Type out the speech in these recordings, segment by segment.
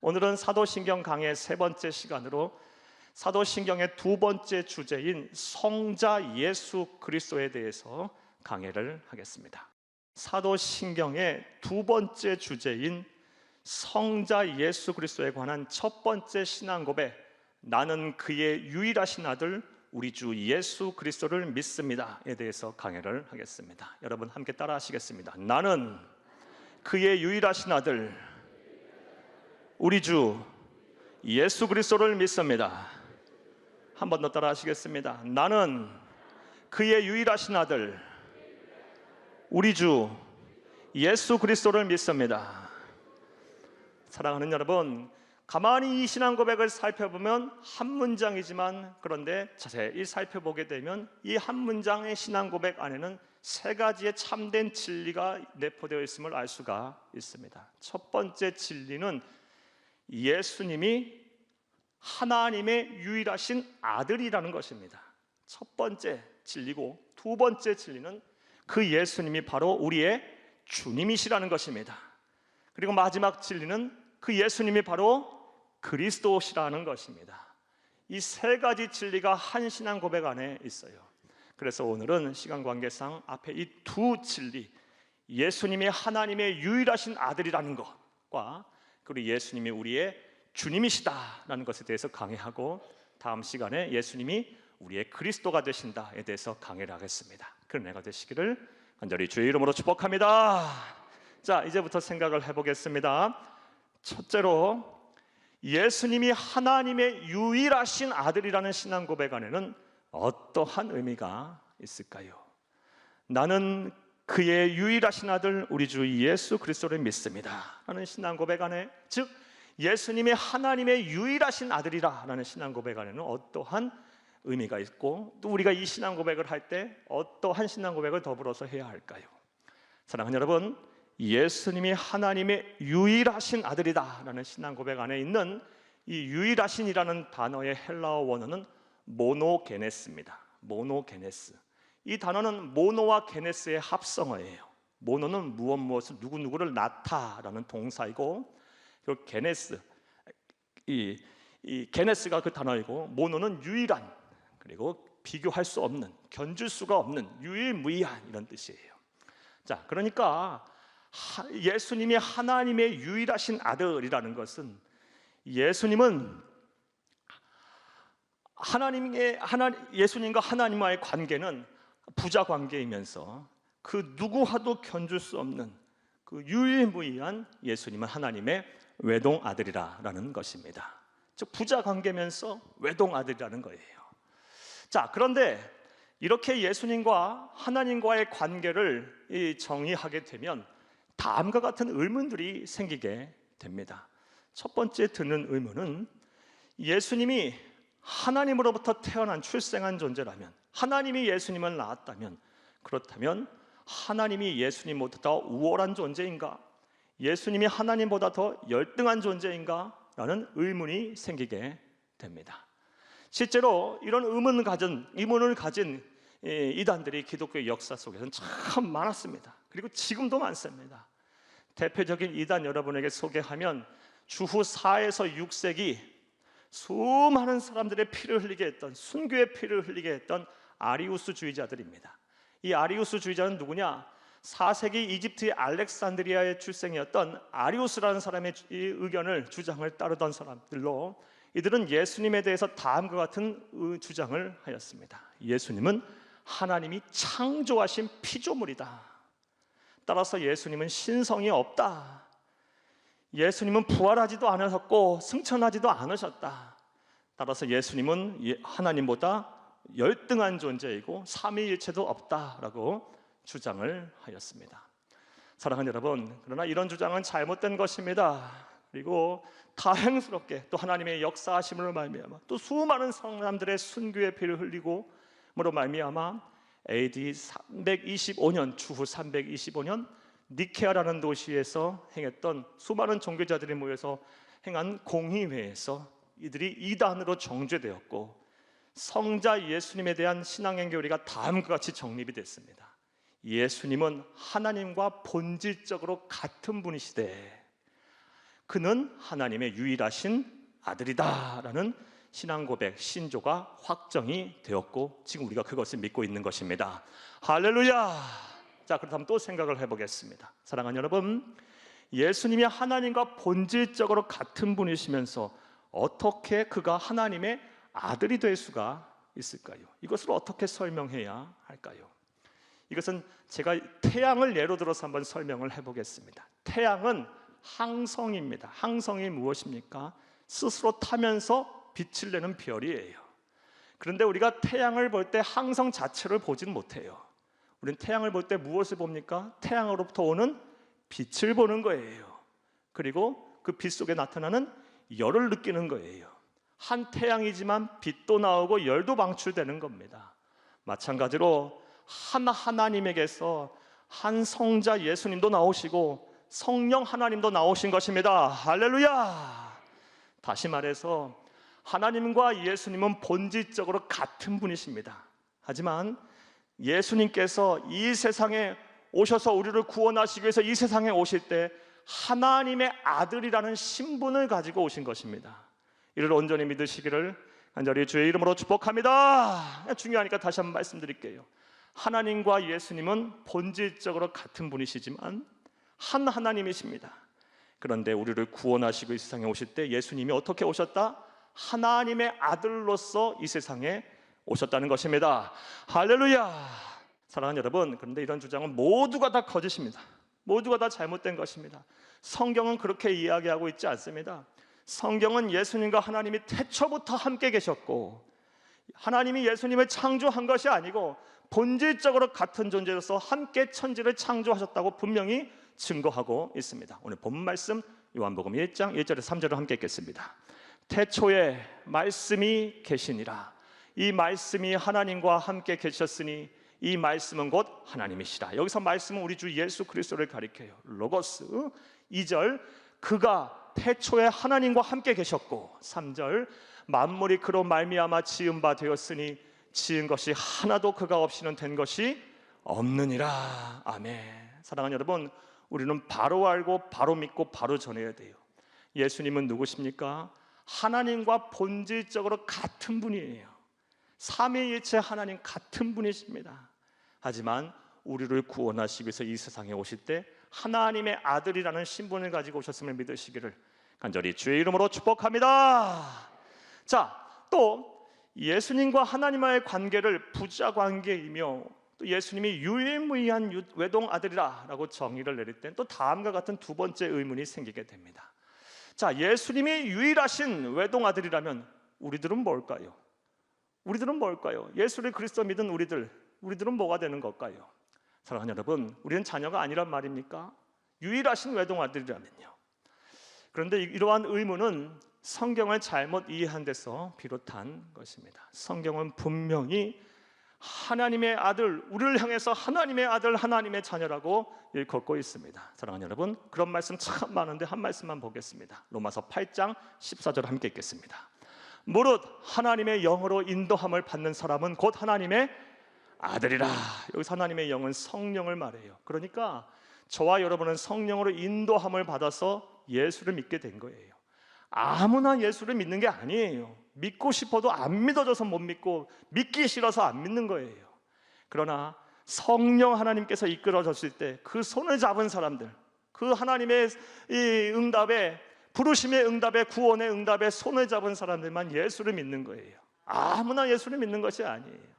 오늘은 사도신경 강의 세 번째 시간으로 사도신경의 두 번째 주제인 성자 예수 그리스도에 대해서 강의를 하겠습니다. 사도신경의 두 번째 주제인 성자 예수 그리스도에 관한 첫 번째 신앙 고백, 나는 그의 유일하신 아들 우리 주 예수 그리스도를 믿습니다에 대해서 강의를 하겠습니다. 여러분 함께 따라 하시겠습니다. 나는 그의 유일하신 아들 우리 주 예수 그리스도를 믿습니다. 한 번 더 따라 하시겠습니다. 나는 그의 유일하신 아들 우리 주 예수 그리스도를 믿습니다. 사랑하는 여러분, 가만히 이 신앙 고백을 살펴보면 한 문장이지만 그런데 자세히 살펴보게 되면 이 한 문장의 신앙 고백 안에는 세 가지의 참된 진리가 내포되어 있음을 알 수가 있습니다. 첫 번째 진리는 예수님이 하나님의 유일하신 아들이라는 것입니다. 첫 번째 진리고, 두 번째 진리는 그 예수님이 바로 우리의 주님이시라는 것입니다. 그리고 마지막 진리는 그 예수님이 바로 그리스도시라는 것입니다. 이 세 가지 진리가 한 신앙 고백 안에 있어요. 그래서 오늘은 시간 관계상 앞에 이 두 진리, 예수님이 하나님의 유일하신 아들이라는 것과 그리고 예수님이 우리의 주님이시다라는 것에 대해서 강의하고, 다음 시간에 예수님이 우리의 그리스도가 되신다에 대해서 강의를 하겠습니다. 그런 해가 되시기를 간절히 주의 이름으로 축복합니다. 자, 이제부터 생각을 해보겠습니다. 첫째로, 예수님이 하나님의 유일하신 아들이라는 신앙 고백 안에는 어떠한 의미가 있을까요? 나는 그의 유일하신 아들 우리 주 예수 그리스도를 믿습니다 라는 신앙 고백 안에, 즉 예수님이 하나님의 유일하신 아들이라는 신앙 고백 안에는 어떠한 의미가 있고, 또 우리가 이 신앙 고백을 할 때 어떠한 신앙 고백을 더불어서 해야 할까요? 사랑하는 여러분, 예수님이 하나님의 유일하신 아들이다라는 신앙 고백 안에 있는 이 유일하신이라는 단어의 헬라어 원어는 모노게네스입니다. 모노게네스. 이 단어는 모노와 게네스의 합성어예요. 모노는 무엇을 누구누구를 낳다라는 동사이고, 그리고 게네스, 이 게네스가 그 단어이고, 모노는 유일한, 그리고 비교할 수 없는, 견줄 수가 없는, 유일무이한 이런 뜻이에요. 자, 그러니까 예수님이 하나님의 유일하신 아들이라는 것은, 예수님은 예수님과 하나님과의 관계는 부자 관계이면서 그 누구와도 견줄 수 없는 그 유일무이한 예수님은 하나님의 외동 아들이라는 것입니다. 즉 부자 관계면서 외동 아들이라는 거예요. 자, 그런데 이렇게 예수님과 하나님과의 관계를 정의하게 되면 다음과 같은 의문들이 생기게 됩니다. 첫 번째 드는 의문은, 예수님이 하나님으로부터 태어난 출생한 존재라면, 하나님이 예수님을 낳았다면, 그렇다면 하나님이 예수님보다 더 우월한 존재인가? 예수님이 하나님보다 더 열등한 존재인가? 라는 의문이 생기게 됩니다. 실제로 이런 의문을 가진 이단들이 기독교 역사 속에서는 참 많았습니다. 그리고 지금도 많습니다. 대표적인 이단 여러분에게 소개하면 주후 4에서 6세기 수많은 사람들의 피를 흘리게 했던, 순교의 피를 흘리게 했던 아리우스주의자들입니다. 이 아리우스주의자는 누구냐? 4세기 이집트의 알렉산드리아의 출생이었던 아리우스라는 사람의 의견을, 주장을 따르던 사람들로, 이들은 예수님에 대해서 다음과 같은 주장을 하였습니다. 예수님은 하나님이 창조하신 피조물이다. 따라서 예수님은 신성이 없다. 예수님은 부활하지도 않으셨고 승천하지도 않으셨다. 따라서 예수님은 하나님보다 열등한 존재이고 삼위일체도 없다라고 주장을 하였습니다. 사랑하는 여러분, 그러나 이런 주장은 잘못된 것입니다. 그리고 다행스럽게 또 하나님의 역사하심으로 말미암아 또 수많은 사람들의 순교의 피를 흘리고 뭐로 말미암아 AD 325년, 주후 325년 니케아라는 도시에서 행했던 수많은 종교자들이 모여서 행한 공의회에서 이들이 이단으로 정죄되었고, 성자 예수님에 대한 신앙의 교리가 다음과 같이 정립이 됐습니다. 예수님은 하나님과 본질적으로 같은 분이시되 그는 하나님의 유일하신 아들이다라는 신앙 고백, 신조가 확정이 되었고 지금 우리가 그것을 믿고 있는 것입니다. 할렐루야. 자, 그렇다면 또 생각을 해보겠습니다. 사랑하는 여러분, 예수님이 하나님과 본질적으로 같은 분이시면서 어떻게 그가 하나님의 아들이 될 수가 있을까요? 이것을 어떻게 설명해야 할까요? 이것은 제가 태양을 예로 들어서 한번 설명을 해보겠습니다. 태양은 항성입니다. 항성이 무엇입니까? 스스로 타면서 빛을 내는 별이에요. 그런데 우리가 태양을 볼 때 항성 자체를 보진 못해요. 우리는 태양을 볼 때 무엇을 봅니까? 태양으로부터 오는 빛을 보는 거예요. 그리고 그 빛 속에 나타나는 열을 느끼는 거예요. 한 태양이지만 빛도 나오고 열도 방출되는 겁니다. 마찬가지로 하나님에게서 한 성자 예수님도 나오시고 성령 하나님도 나오신 것입니다. 할렐루야. 다시 말해서 하나님과 예수님은 본질적으로 같은 분이십니다. 하지만 예수님께서 이 세상에 오셔서 우리를 구원하시기 위해서 이 세상에 오실 때 하나님의 아들이라는 신분을 가지고 오신 것입니다. 이를 온전히 믿으시기를 간절히 주의 이름으로 축복합니다. 중요하니까 다시 한번 말씀드릴게요. 하나님과 예수님은 본질적으로 같은 분이시지만 한 하나님이십니다. 그런데 우리를 구원하시고 이 세상에 오실 때 예수님이 어떻게 오셨다? 하나님의 아들로서 이 세상에 오셨다는 것입니다. 할렐루야. 사랑하는 여러분, 그런데 이런 주장은 모두가 다 거짓입니다. 모두가 다 잘못된 것입니다. 성경은 그렇게 이야기하고 있지 않습니다. 성경은 예수님과 하나님이 태초부터 함께 계셨고 하나님이 예수님을 창조한 것이 아니고 본질적으로 같은 존재로서 함께 천지를 창조하셨다고 분명히 증거하고 있습니다. 오늘 본 말씀 요한복음 1장 1절에서 3절을 함께 읽겠습니다. 태초에 말씀이 계시니라. 이 말씀이 하나님과 함께 계셨으니 이 말씀은 곧 하나님이시라. 여기서 말씀은 우리 주 예수 그리스도를 가리켜요. 로고스. 2절 그가 태초에 하나님과 함께 계셨고 3절 만물이 그로 말미암아 지은 바 되었으니 지은 것이 하나도 그가 없이는 된 것이 없느니라. 아멘. 사랑하는 여러분, 우리는 바로 알고 바로 믿고 바로 전해야 돼요. 예수님은 누구십니까? 하나님과 본질적으로 같은 분이에요. 삼위일체 하나님 같은 분이십니다. 하지만 우리를 구원하시기 위해서 이 세상에 오실 때 하나님의 아들이라는 신분을 가지고 오셨음을 믿으시기를 간절히 주의 이름으로 축복합니다. 자, 또 예수님과 하나님과의 관계를 부자 관계이며 또 예수님이 유일무이한 외동 아들이라 라고 정의를 내릴 때 또 다음과 같은 두 번째 의문이 생기게 됩니다. 자, 예수님이 유일하신 외동 아들이라면 우리들은 뭘까요? 우리들은 뭘까요? 예수를 그리스도 믿은 우리들은 뭐가 되는 걸까요? 사랑하는 여러분, 우리는 자녀가 아니란 말입니까? 유일하신 외동 아들이라면요. 그런데 이러한 의문은 성경을 잘못 이해한 데서 비롯한 것입니다. 성경은 분명히 하나님의 아들, 우리를 향해서 하나님의 아들, 하나님의 자녀라고 일컫고 있습니다. 사랑하는 여러분, 그런 말씀 참 많은데 한 말씀만 보겠습니다. 로마서 8장 14절 함께 읽겠습니다. 무릇 하나님의 영으로 인도함을 받는 사람은 곧 하나님의 아들이라. 여기서 하나님의 영은 성령을 말해요. 그러니까 저와 여러분은 성령으로 인도함을 받아서 예수를 믿게 된 거예요. 아무나 예수를 믿는 게 아니에요. 믿고 싶어도 안 믿어져서 못 믿고 믿기 싫어서 안 믿는 거예요. 그러나 성령 하나님께서 이끌어졌을 때 그 손을 잡은 사람들, 그 하나님의 이 응답에, 부르심의 응답에, 구원의 응답에 손을 잡은 사람들만 예수를 믿는 거예요. 아무나 예수를 믿는 것이 아니에요.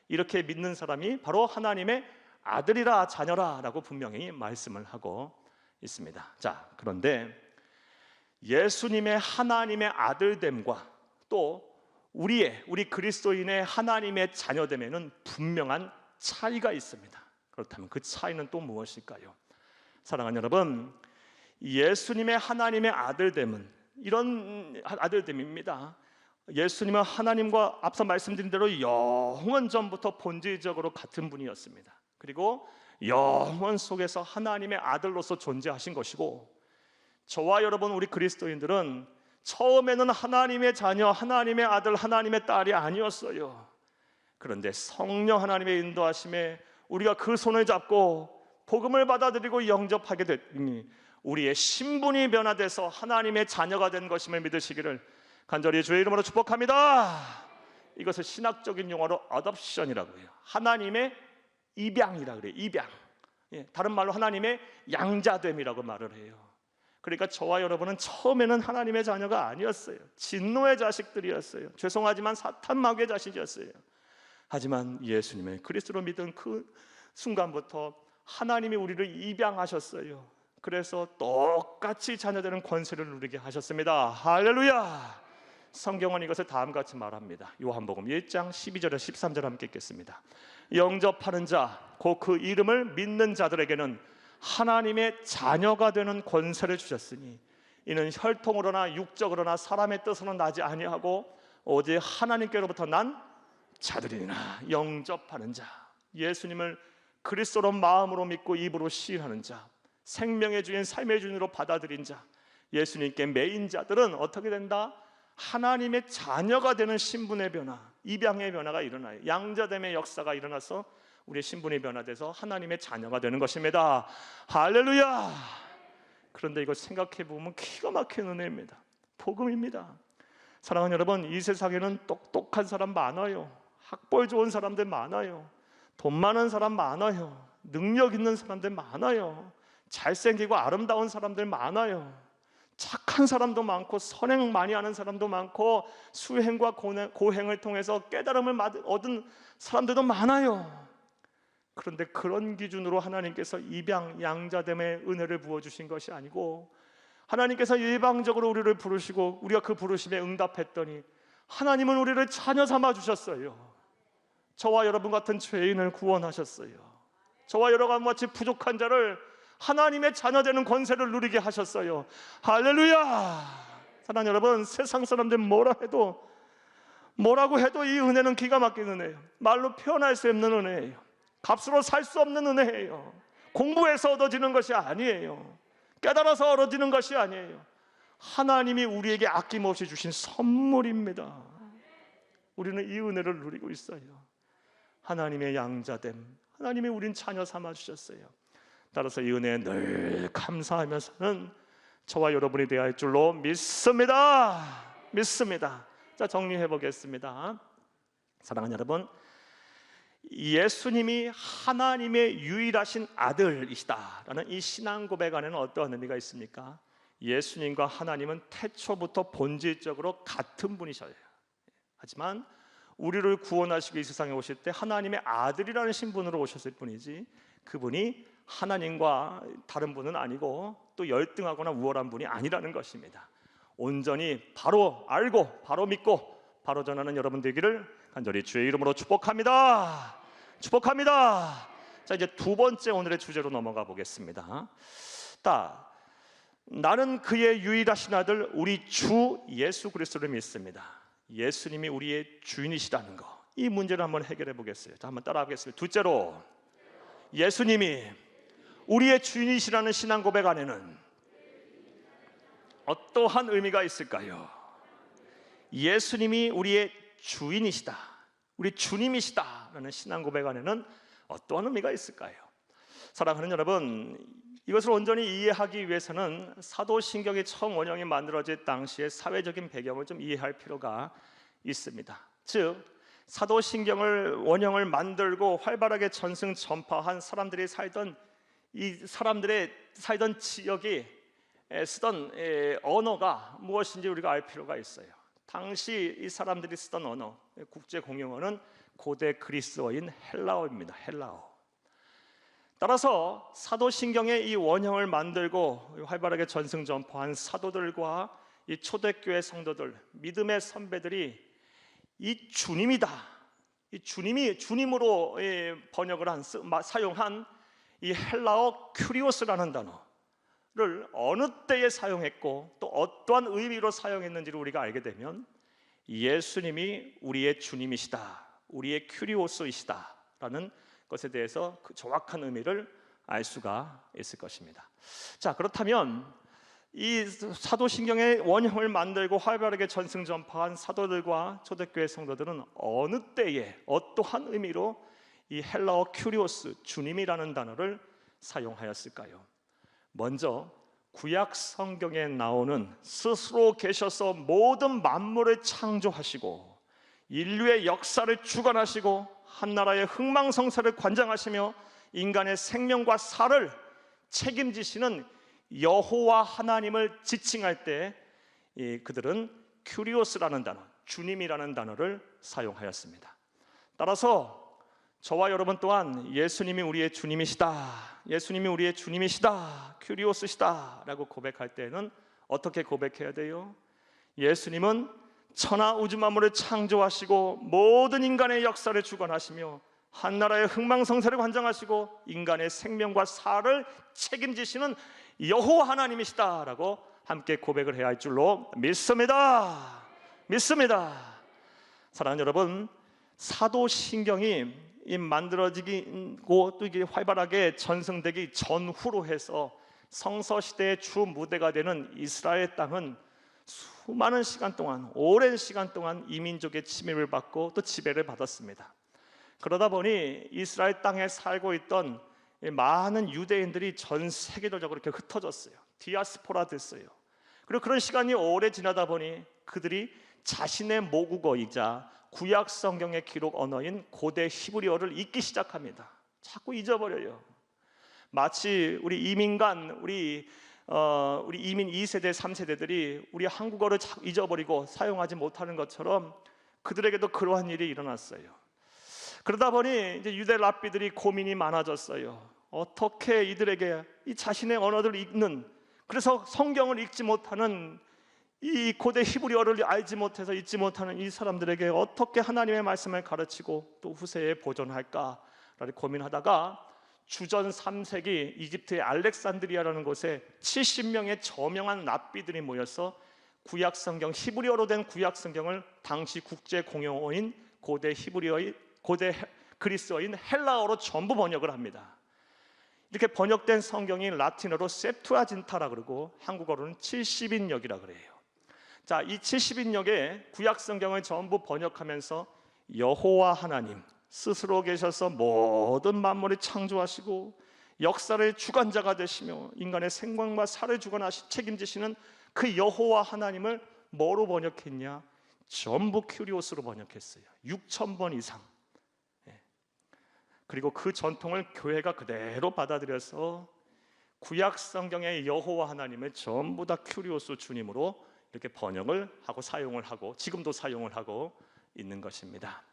이렇게 믿는 사람이 바로 하나님의 아들이라 자녀라 라고 분명히 말씀을 하고 있습니다. 자, 그런데 예수님의 하나님의 아들됨과 또 우리 그리스도인의 하나님의 자녀됨에는 분명한 차이가 있습니다. 그렇다면 그 차이는 또 무엇일까요? 사랑하는 여러분, 예수님의 하나님의 아들됨은 이런 아들됨입니다. 예수님은 하나님과 앞서 말씀드린 대로 영원 전부터 본질적으로 같은 분이었습니다. 그리고 영원 속에서 하나님의 아들로서 존재하신 것이고, 저와 여러분 우리 그리스도인들은 처음에는 하나님의 자녀, 하나님의 아들, 하나님의 딸이 아니었어요. 그런데 성령 하나님의 인도하심에 우리가 그 손을 잡고 복음을 받아들이고 영접하게 됐으니 우리의 신분이 변화돼서 하나님의 자녀가 된 것임을 믿으시기를 간절히 주의 이름으로 축복합니다. 이것을 신학적인 용어로 어덥션이라고 해요. 하나님의 입양이라고 그래요. 입양. 다른 말로 하나님의 양자됨이라고 말을 해요. 그러니까 저와 여러분은 처음에는 하나님의 자녀가 아니었어요. 진노의 자식들이었어요. 죄송하지만 사탄 마귀의 자식이었어요. 하지만 예수님의 그리스도로 믿은 그 순간부터 하나님이 우리를 입양하셨어요. 그래서 똑같이 자녀되는 권세를 누리게 하셨습니다. 할렐루야. 성경은 이것을 다음같이 말합니다. 요한복음 1장 12절에 13절 함께 읽겠습니다. 영접하는 자, 곧 그 이름을 믿는 자들에게는 하나님의 자녀가 되는 권세를 주셨으니 이는 혈통으로나 육적으로나 사람의 뜻으로 나지 아니하고 오직 하나님께로부터 난 자들이니라. 영접하는 자, 예수님을 그리스도로 마음으로 믿고 입으로 시인하는 자, 생명의 주인 삶의 주인으로 받아들인 자, 예수님께 매인 자들은 어떻게 된다? 하나님의 자녀가 되는 신분의 변화, 입양의 변화가 일어나요. 양자됨의 역사가 일어나서 우리의 신분이 변화돼서 하나님의 자녀가 되는 것입니다. 할렐루야. 그런데 이거 생각해 보면 기가 막힌 은혜입니다. 복음입니다. 사랑하는 여러분, 이 세상에는 똑똑한 사람 많아요. 학벌 좋은 사람들 많아요. 돈 많은 사람 많아요. 능력 있는 사람들 많아요. 잘생기고 아름다운 사람들 많아요. 착한 사람도 많고 선행 많이 하는 사람도 많고 수행과 고행을 통해서 깨달음을 얻은 사람들도 많아요. 그런데 그런 기준으로 하나님께서 입양, 양자됨의 은혜를 부어주신 것이 아니고 하나님께서 일방적으로 우리를 부르시고 우리가 그 부르심에 응답했더니 하나님은 우리를 자녀 삼아 주셨어요. 저와 여러분 같은 죄인을 구원하셨어요. 저와 여러분 같이 부족한 자를 하나님의 자녀되는 권세를 누리게 하셨어요. 할렐루야. 사랑하는 여러분, 세상 사람들 뭐라고 해도 이 은혜는 기가 막힌 은혜예요. 말로 표현할 수 없는 은혜예요. 값으로 살 수 없는 은혜예요. 공부해서 얻어지는 것이 아니에요. 깨달아서 얻어지는 것이 아니에요. 하나님이 우리에게 아낌없이 주신 선물입니다. 우리는 이 은혜를 누리고 있어요. 하나님의 양자됨, 하나님이 우린 자녀 삼아 주셨어요. 따라서 이 은혜에 늘 감사하며 사는 저와 여러분이 되어야 할 줄로 믿습니다. 자, 정리해 보겠습니다. 사랑하는 여러분, 예수님이 하나님의 유일하신 아들이시다라는 이 신앙 고백 안에는 어떠한 의미가 있습니까? 예수님과 하나님은 태초부터 본질적으로 같은 분이셔요. 하지만 우리를 구원하시고 이 세상에 오실 때 하나님의 아들이라는 신분으로 오셨을 뿐이지 그분이 하나님과 다른 분은 아니고 또 열등하거나 우월한 분이 아니라는 것입니다. 온전히 바로 알고 바로 믿고 바로 전하는 여러분 되기를 간절히 주의 이름으로 축복합니다. 자, 이제 두 번째 오늘의 주제로 넘어가 보겠습니다. 나는 그의 유일하신 아들 우리 주 예수 그리스도를 믿습니다. 예수님이 우리의 주인이시다는 거, 이 문제를 한번 해결해 보겠어요. 자, 한번 따라하겠습니다. 둘째로, 예수님이 우리의 주인이시라는 신앙 고백 안에는 어떠한 의미가 있을까요? 예수님이 우리의 주인이시다, 우리 주님이시다라는 신앙 고백 안에는 어떠한 의미가 있을까요? 사랑하는 여러분, 이것을 온전히 이해하기 위해서는 사도신경이 처음 원형이 만들어질 당시의 사회적인 배경을 좀 이해할 필요가 있습니다. 즉, 사도신경을 원형을 만들고 활발하게 전승 전파한 사람들이 살던 지역이 쓰던 언어가 무엇인지 우리가 알 필요가 있어요. 당시 이 사람들이 쓰던 언어, 국제 공용어는 고대 그리스어인 헬라어입니다. 헬라어. 따라서 사도신경의 이 원형을 만들고 활발하게 전승 전파한 사도들과 이 초대교회 성도들, 믿음의 선배들이 이 주님이다, 이 주님으로 번역을 사용한 이 헬라어 큐리오스라는 단어를 어느 때에 사용했고 또 어떠한 의미로 사용했는지를 우리가 알게 되면 예수님이 우리의 주님이시다, 우리의 큐리오스이시다라는 것에 대해서 그 정확한 의미를 알 수가 있을 것입니다. 자, 그렇다면 이 사도신경의 원형을 만들고 활발하게 전승 전파한 사도들과 초대교회 성도들은 어느 때에 어떠한 의미로 이 헬라어 큐리오스, 주님이라는 단어를 사용하였을까요? 먼저 구약 성경에 나오는 스스로 계셔서 모든 만물을 창조하시고 인류의 역사를 주관하시고 한나라의 흥망성쇠를 관장하시며 인간의 생명과 살을 책임지시는 여호와 하나님을 지칭할 때 그들은 큐리오스라는 단어, 주님이라는 단어를 사용하였습니다. 따라서 저와 여러분 또한 예수님이 우리의 주님이시다, 예수님이 우리의 주님이시다, 큐리오스시다 라고 고백할 때는 어떻게 고백해야 돼요? 예수님은 천하 우주 만물을 창조하시고 모든 인간의 역사를 주관하시며 한나라의 흥망성쇠를 관장하시고 인간의 생명과 살을 책임지시는 여호와 하나님이시다 라고 함께 고백을 해야 할 줄로 믿습니다. 사랑하는 여러분, 사도신경이 만들어지고 또 이게 활발하게 전승되기 전후로 해서 성서시대의 주 무대가 되는 이스라엘 땅은 수많은 시간 동안, 오랜 시간 동안 이민족의 침입을 받고 또 지배를 받았습니다. 그러다 보니 이스라엘 땅에 살고 있던 많은 유대인들이 전 세계적으로 이렇게 흩어졌어요. 디아스포라 됐어요. 그리고 그런 시간이 오래 지나다 보니 그들이 자신의 모국어이자 구약 성경의 기록 언어인 고대 히브리어를 잊기 시작합니다. 자꾸 잊어버려요. 마치 우리 이민간, 우리 이민 2세대, 3세대들이 우리 한국어를 잊어버리고 사용하지 못하는 것처럼 그들에게도 그러한 일이 일어났어요. 그러다 보니 이제 유대 랍비들이 고민이 많아졌어요. 어떻게 이들에게 이 자신의 언어를 읽는, 그래서 성경을 읽지 못하는 이 고대 히브리어를 알지 못해서 읽지 못하는 이 사람들에게 어떻게 하나님의 말씀을 가르치고 또 후세에 보존할까를 고민하다가 주전 3세기 이집트의 알렉산드리아라는 곳에 70명의 저명한 랍비들이 모여서 구약 성경, 히브리어로 된 구약 성경을 당시 국제 공용어인 고대 그리스어인 헬라어로 전부 번역을 합니다. 이렇게 번역된 성경이 라틴어로 셉투아진타라 그러고 한국어로는 70인역이라 그래요. 자, 이 70인역의 구약 성경을 전부 번역하면서 여호와 하나님 스스로 계셔서 모든 만물을 창조하시고 역사를 주관자가 되시며 인간의 생명과 살을 주관하시 책임지시는 그 여호와 하나님을 뭐로 번역했냐? 전부 큐리오스로 번역했어요. 6,000번 이상. 그리고 그 전통을 교회가 그대로 받아들여서 구약 성경의 여호와 하나님을 전부 다 큐리오스 주님으로 이렇게 번역을 하고 사용을 하고 지금도 사용을 하고 있는 것입니다.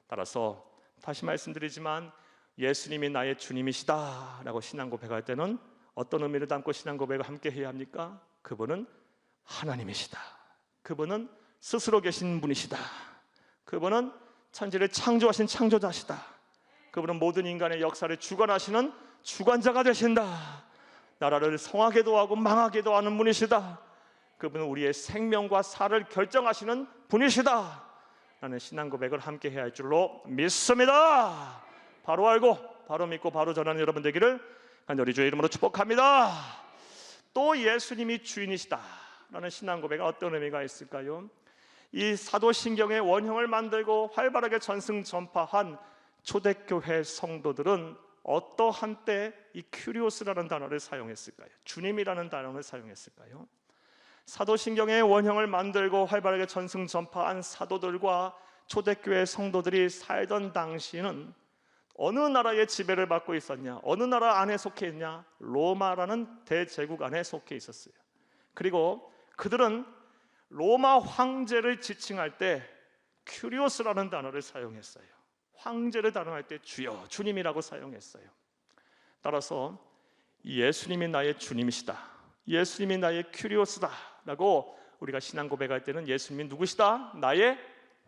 따라서 다시 말씀드리지만 예수님이 나의 주님이시다 라고 신앙 고백할 때는 어떤 의미를 담고 신앙 고백을 함께 해야 합니까? 그분은 하나님이시다. 그분은 스스로 계신 분이시다. 그분은 천지를 창조하신 창조자시다. 그분은 모든 인간의 역사를 주관하시는 주관자가 되신다. 나라를 성하게도 하고 망하게도 하는 분이시다. 그분은 우리의 생명과 살을 결정하시는 분이시다. 라는 신앙 고백을 함께 해야 할 줄로 믿습니다. 바로 알고 바로 믿고 바로 전하는 여러분 되기를 간절히 주의 이름으로 축복합니다. 또 예수님이 주인이시다 라는 신앙 고백은 어떤 의미가 있을까요? 이 사도신경의 원형을 만들고 활발하게 전승 전파한 초대교회 성도들은 어떠한 때 이 큐리오스라는 단어를 사용했을까요? 주님이라는 단어를 사용했을까요? 사도신경의 원형을 만들고 활발하게 전승 전파한 사도들과 초대교회 성도들이 살던 당시는 어느 나라의 지배를 받고 있었냐? 어느 나라 안에 속해 있냐? 로마라는 대제국 안에 속해 있었어요. 그리고 그들은 로마 황제를 지칭할 때 큐리오스라는 단어를 사용했어요. 황제를 단호할 때 주여, 주님이라고 사용했어요. 따라서 예수님이 나의 주님이시다, 예수님이 나의 큐리오스다 라고 우리가 신앙 고백할 때는 예수님이 누구시다? 나의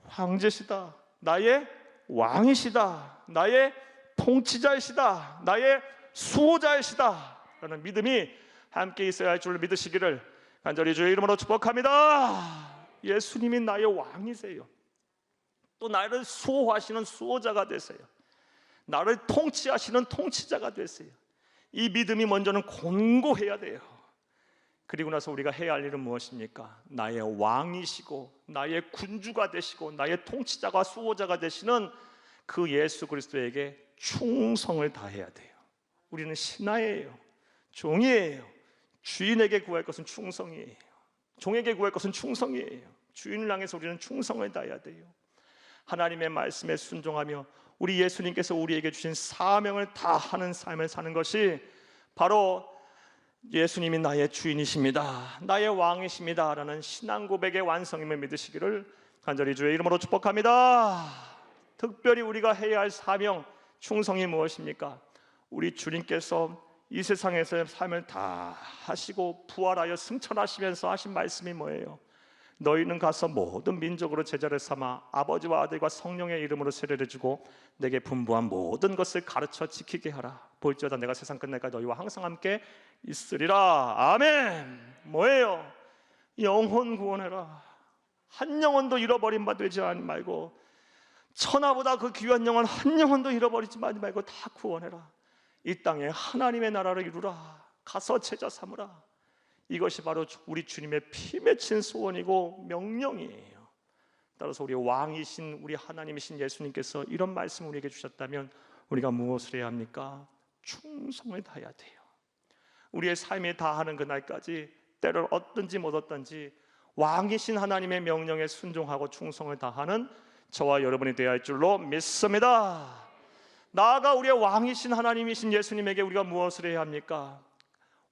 황제시다, 나의 왕이시다, 나의 통치자이시다, 나의 수호자이시다 라는 믿음이 함께 있어야 할 줄 믿으시기를 간절히 주의 이름으로 축복합니다. 예수님이 나의 왕이세요. 또 나를 수호하시는 수호자가 되세요. 나를 통치하시는 통치자가 되세요. 이 믿음이 먼저는 공고해야 돼요. 그리고 나서 우리가 해야 할 일은 무엇입니까? 나의 왕이시고 나의 군주가 되시고 나의 통치자가 수호자가 되시는 그 예수 그리스도에게 충성을 다해야 돼요. 우리는 신하예요. 종이에요. 주인에게 구할 것은 충성이에요. 종에게 구할 것은 충성이에요. 주인을 향해서 우리는 충성을 다해야 돼요. 하나님의 말씀에 순종하며 우리 예수님께서 우리에게 주신 사명을 다하는 삶을 사는 것이 바로 예수님이 나의 주인이십니다, 나의 왕이십니다 라는 신앙 고백의 완성임을 믿으시기를 간절히 주의 이름으로 축복합니다. 특별히 우리가 해야 할 사명, 충성이 무엇입니까? 우리 주님께서 이 세상에서의 삶을 다 하시고 부활하여 승천하시면서 하신 말씀이 뭐예요? 너희는 가서 모든 민족으로 제자를 삼아 아버지와 아들과 성령의 이름으로 세례를 주고 내게 분부한 모든 것을 가르쳐 지키게 하라. 볼지어다 내가 세상 끝날까지 너희와 항상 함께 있으리라. 아멘. 뭐예요? 영혼 구원해라. 한 영혼도 잃어버린 바 되지 말고, 천하보다 그 귀한 영혼 한 영혼도 잃어버리지 말고 다 구원해라. 이 땅에 하나님의 나라를 이루라. 가서 제자 삼으라. 이것이 바로 우리 주님의 피 맺힌 소원이고 명령이에요. 따라서 우리 왕이신 우리 하나님이신 예수님께서 이런 말씀을 우리에게 주셨다면 우리가 무엇을 해야 합니까? 충성을 다해야 돼요. 우리의 삶에 다하는 그날까지 때를 얻든지 못 얻든지 왕이신 하나님의 명령에 순종하고 충성을 다하는 저와 여러분이 되어야 할 줄로 믿습니다. 나아가 우리의 왕이신 하나님이신 예수님에게 우리가 무엇을 해야 합니까?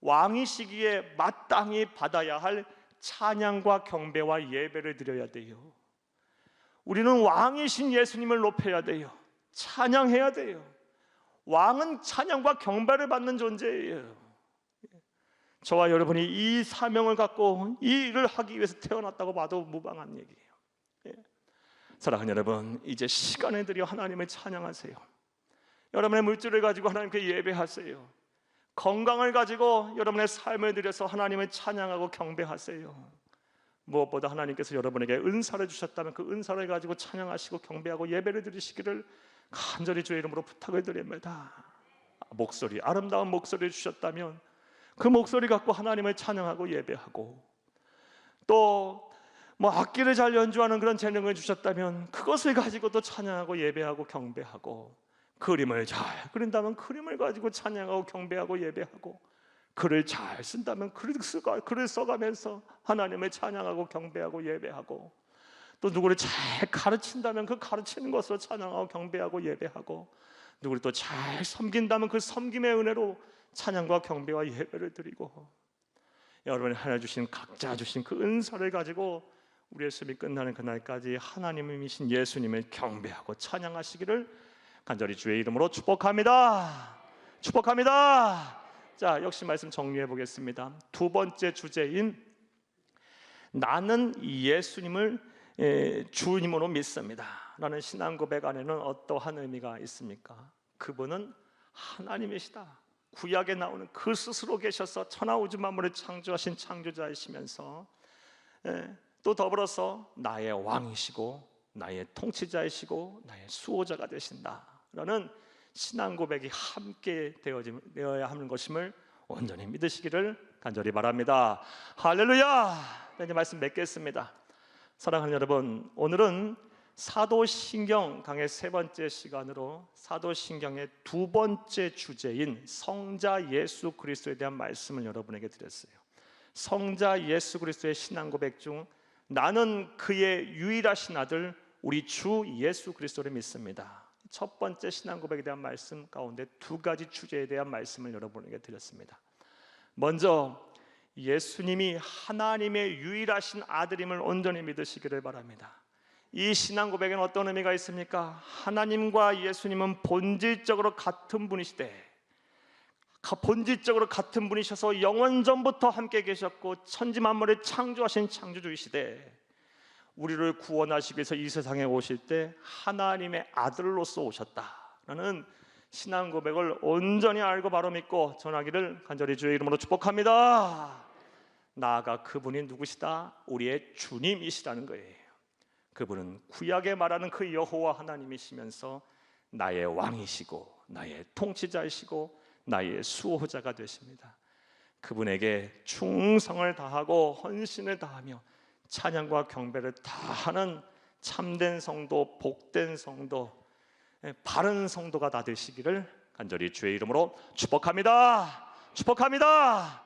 왕이시기에 마땅히 받아야 할 찬양과 경배와 예배를 드려야 돼요. 우리는 왕이신 예수님을 높여야 돼요. 찬양해야 돼요. 왕은 찬양과 경배를 받는 존재예요. 저와 여러분이 이 사명을 갖고 이 일을 하기 위해서 태어났다고 봐도 무방한 얘기예요. 사랑하는 여러분, 이제 시간을 들여 하나님을 찬양하세요. 여러분의 물질을 가지고 하나님께 예배하세요. 건강을 가지고 여러분의 삶을 들여서 하나님을 찬양하고 경배하세요. 무엇보다 하나님께서 여러분에게 은사를 주셨다면 그 은사를 가지고 찬양하시고 경배하고 예배를 드리시기를 간절히 주의 이름으로 부탁을 드립니다. 목소리, 아름다운 목소리를 주셨다면 그 목소리 갖고 하나님을 찬양하고 예배하고, 또 악기를 잘 연주하는 그런 재능을 주셨다면 그것을 가지고 또 찬양하고 예배하고 경배하고, 그림을 잘 그린다면 그림을 가지고 찬양하고 경배하고 예배하고, 글을 잘 쓴다면 글을 써가면서 하나님을 찬양하고 경배하고 예배하고, 또 누구를 잘 가르친다면 그 가르치는 것으로 찬양하고 경배하고 예배하고, 누구를 또 잘 섬긴다면 그 섬김의 은혜로 찬양과 경배와 예배를 드리고, 여러분이 하나 주신 각자 주신 그 은사를 가지고 우리의 삶이 끝나는 그날까지 하나님이신 예수님을 경배하고 찬양하시기를 간절히 주의 이름으로 축복합니다. 축복합니다. 자, 역시 말씀 정리해 보겠습니다. 두 번째 주제인 나는 예수님을 주님으로 믿습니다 라는 신앙 고백 안에는 어떠한 의미가 있습니까? 그분은 하나님이시다. 구약에 나오는 그 스스로 계셔서 천하 우주 만물을 창조하신 창조자이시면서 또 더불어서 나의 왕이시고 나의 통치자이시고 나의 수호자가 되신다라는 신앙 고백이 함께 되어야 하는 것임을 온전히 믿으시기를 간절히 바랍니다. 할렐루야. 이제 말씀 맺겠습니다. 사랑하는 여러분, 오늘은 사도신경 강의 세 번째 시간으로 사도신경의 두 번째 주제인 성자 예수 그리스도에 대한 말씀을 여러분에게 드렸어요. 성자 예수 그리스도의 신앙 고백 중 나는 그의 유일하신 아들 우리 주 예수 그리스도를 믿습니다. 첫 번째 신앙 고백에 대한 말씀 가운데 두 가지 주제에 대한 말씀을 여러분에게 드렸습니다. 먼저 예수님이 하나님의 유일하신 아들임을 온전히 믿으시기를 바랍니다. 이 신앙 고백에는 어떤 의미가 있습니까? 하나님과 예수님은 본질적으로 같은 분이시되, 본질적으로 같은 분이셔서 영원전부터 함께 계셨고 천지 만물을 창조하신 창조주이시되, 우리를 구원하시기 위해서 이 세상에 오실 때 하나님의 아들로서 오셨다라는 신앙 고백을 온전히 알고 바로 믿고 전하기를 간절히 주의 이름으로 축복합니다. 나아가 그분이 누구시다? 우리의 주님이시라는 거예요. 그분은 구약에 말하는 그 여호와 하나님이시면서 나의 왕이시고 나의 통치자이시고 나의 수호자가 되십니다. 그분에게 충성을 다하고 헌신을 다하며 찬양과 경배를 다하는 참된 성도, 복된 성도, 바른 성도가 다 되시기를 간절히 주의 이름으로 축복합니다. 축복합니다.